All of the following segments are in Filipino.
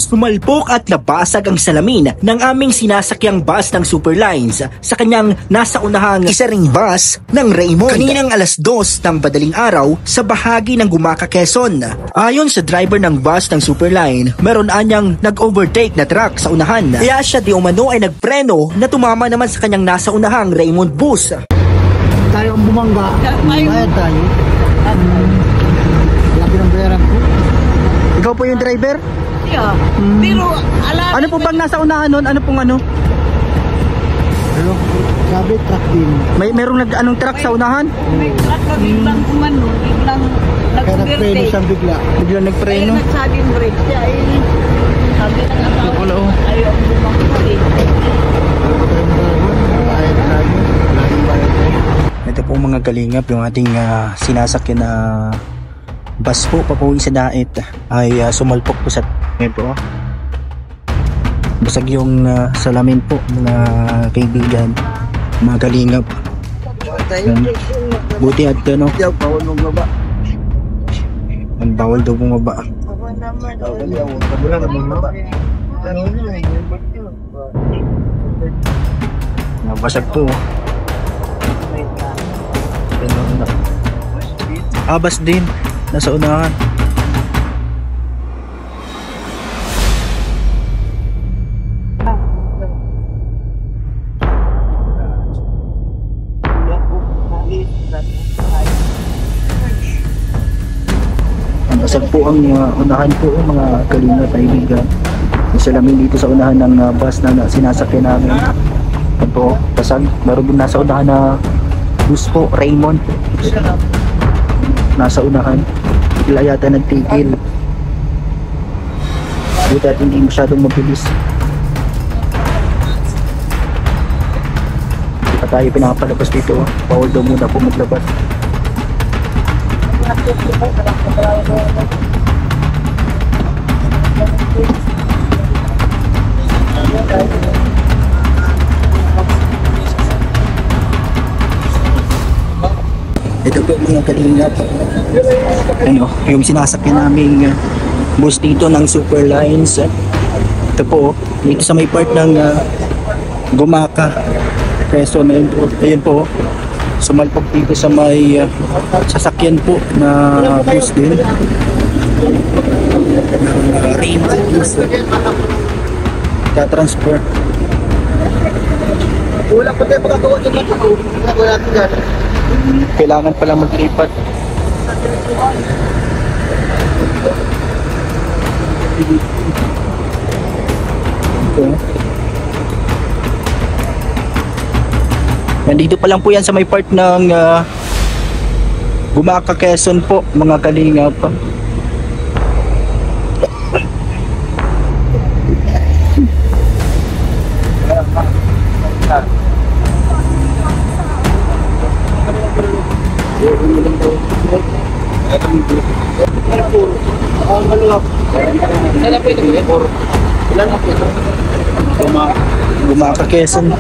Sumalpok at nabasag ang salamin ng aming sinasakyang bus ng Superlines sa kanyang nasa unahang isa ring bus ng Raymond. Kaninang alas 2 ng madaling araw sa bahagi ng Gumaca, Quezon. Ayon sa driver ng bus ng Superline, meron anyang nag-overtake na truck sa unahan. Kaya siya di umano ay nagpreno na tumama naman sa kanyang nasa unahang Raymond bus. Tayo ang bumangga, bayad tayo. Labi ng bayaran ko. Ikaw po yung driver? Yeah. Pero ano po bang nasa unahan nun? Ano pong ano? Pero sabi truck din. Merong anong truck sa unahan? may truck na biglang umano, biglang Kaya nagpreno nag-overtake. siyang bigla. Biglang Kaya nagpreno. nagsaging brake siya ay sabi ng asawa Wala, oh. ayaw ang bumangga eh. Bayad tayo. Laging bayad tayo. Ito po mga kalingap, yung ating sinasakyan na bus po papuwi sa Daet ay sumalpok po sa ito. Basag yung salamin po mga kaibigan, mga kalingap. Buti at ano, Bawal mong baba. ang bawal daw bumaba. Nabasag po. Abas din nasa unahan. Basag po ang unahan po mga kalinga kaibigan. Isa lamin dito sa unahan ng bus na sinasakyan namin. Ito po, basag. Meron din nasa unahan na bus po, Raymond. Nasa unahan. Bigla yata nagtigil. Buti at hindi masyadong mabilis. Hindi pa tayo pinapalabas dito. Bawal daw muna po maglabas. Ito po mga kalingap, ano, yung sinasakyan naming bus dito ng Superlines. Ito po, dito sa may part ng Gumaca, Quezon. Ayun po, sumalpok dito sa may sasakyan po na bus din. Raymond bus. Ka-transfer. Wala pa tayo pagkakawa dyan natin. Wala natin dyan. Kailangan pala maglipat. Okay. Nandito pa lang po yan sa may part ng Gumaca, Quezon po mga kalingap. Gumaca, Quezon.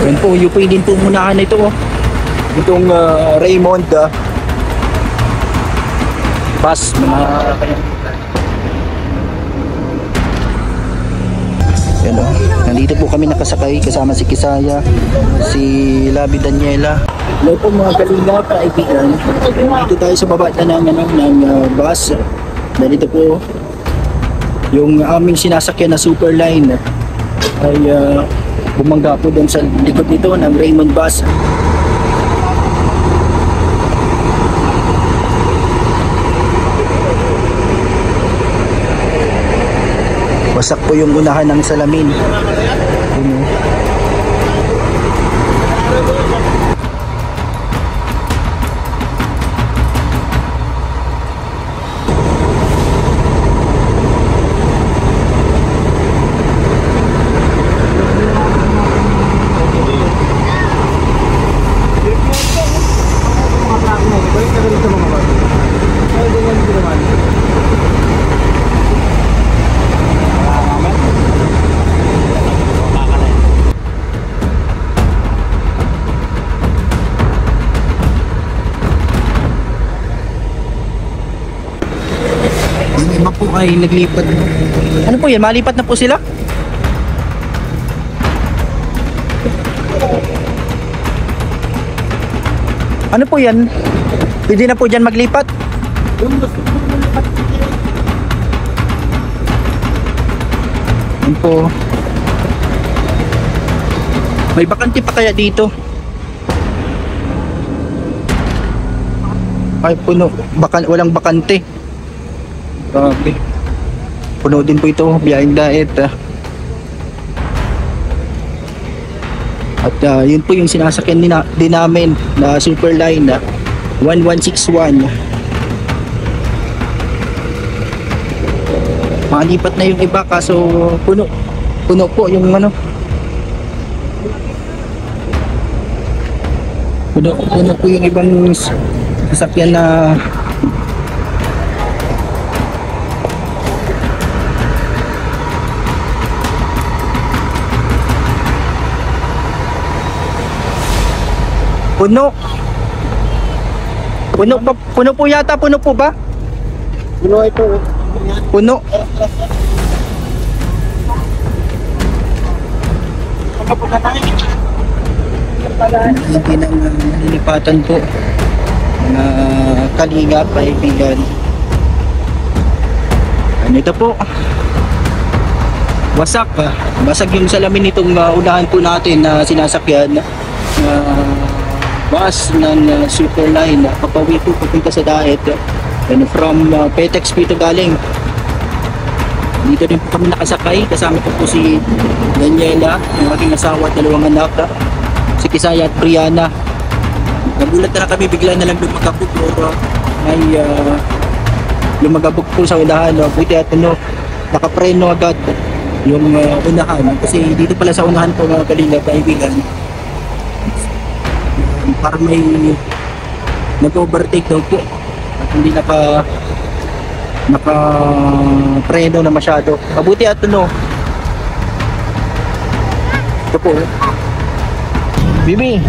Yan po, UP din po munahan ito. Itong Raymond bus mga yan o. Nandito po kami nakasakay kasama si Kisaya, si Labi Daniela. Hello po mga kalingap, kaibigan. Dito tayo sa baba na ng bus. Nandito po yung aming sinasakyan na Superline ay bumangga po doon sa likod nito ng Raymond bus. Wasak po yung unahan ng salamin. ay naglipat. Ano po yan? Malipat na po sila? Ano po yan? Pwede na po dyan maglipat? Yan po. May bakante pa kaya dito? Ay puno, walang bakante. Grabe. Puno din po ito, biyaheng daet. At yun po yung sinasakyan din namin na Superline na 1161. Malipat na yung iba kaso puno po yung ano. Puno po yung ibang sasakyan na puno po yata, puno po ba? Puno ito. Puno. Hindi na nilipatan po na Kalinga, kaibigan. Ano ito po? Wasak pa. Basag yung salamin nitong unahan po natin na sinasakyan na bus ng Superline. Papawi po papunta sa Daet. And from Petex Pito galing. Dito din po kami nakasakay. Kasama po si Daniela, yung aking asawa at dalawang anak. Si Kisaya at Brianna. Nagulat na kami, bigla na lang lumagabog or may lumagabog po sa unahan. Buti at nakapreno agad yung unahan. Kasi dito pala sa unahan po mga Kalinga, kaibigan, parang may nag-overtake daw po at hindi naka-preno na masyado. Mabuti at ito po. Bibi,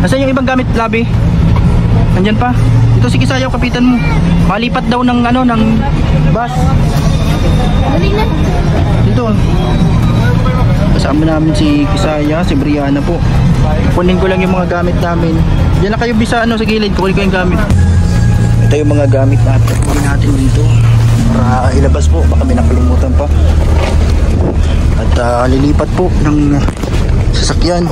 nasaan yung ibang gamit, Labi? Nandyan pa. Ito si Kisayaw, kapitan mo. Malipat daw ng ng bus. Dito. Kasama namin si Kisaya, si Brianna po. Kunin ko lang yung mga gamit namin. Diyan na kayo bisa sa gilid, kunin ko yung gamit. Ito yung mga gamit natin. Kunin natin dito para ilabas po, baka may nakalimutan pa. At lilipat po ng sasakyan.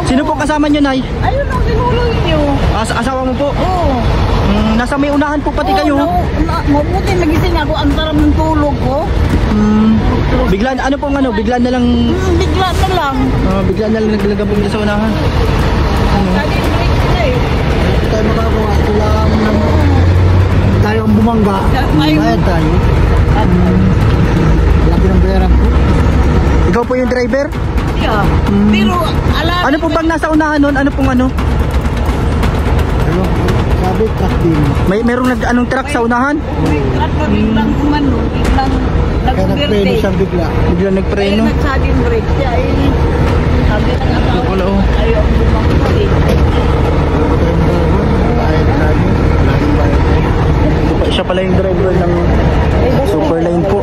Sino po kasama nyo, Nay? Ayun ang tinulong niyo. Asawa mo po? Oo. Nasa may unahan po pati kayo. Mabuti nagising ako, ang sarap ng tulog ko. Bigla bigla na lang Bigla na lang. bigla na lang naglagabog na sa unahan. Sabi break na eh. Tayo makakawa. Kailangan naman tayo ang bumangga. Bayad tayo. Laki ng bayaran ko. Ikaw po yung driver? Yeah. Pero alam. Ano po bang nasa unahan nun? Ano pong ano? Ano? Sabi, kakdin. Merong truck sa unahan? At biglang kumano, biglang Kaya nagpreno nag-birthday. siyang bigla. Bigla Ayun nagpreno. nagsabing break siya. Ayun. Sabi ng asawa. Wala, oh. Ayaw ang bumangkali. Bayad tayo. Laging bayad tayo. Siya pala yung driver ng Superline po.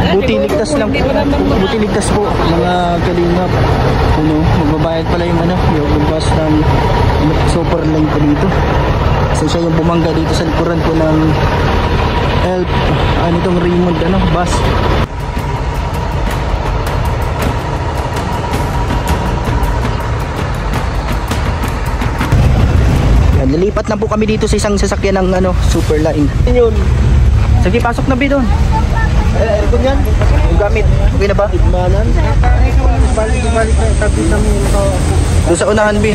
Buti ligtas lang. Buti ligtas po mga Kalingap. Magbabayad pala yung yung bus ng Superline po dito. Kasi siya yung bumangga dito sa likuran po ng itong Raymond bus. Yan, lilipat na po kami dito sa isang sasakyan ng Superline. Yun. Sige, pasok na Bi doon. Aircon yan? Yung gamit, okay na ba? Manan? Balik na tabi namin yung Doon sa unahan, Bi.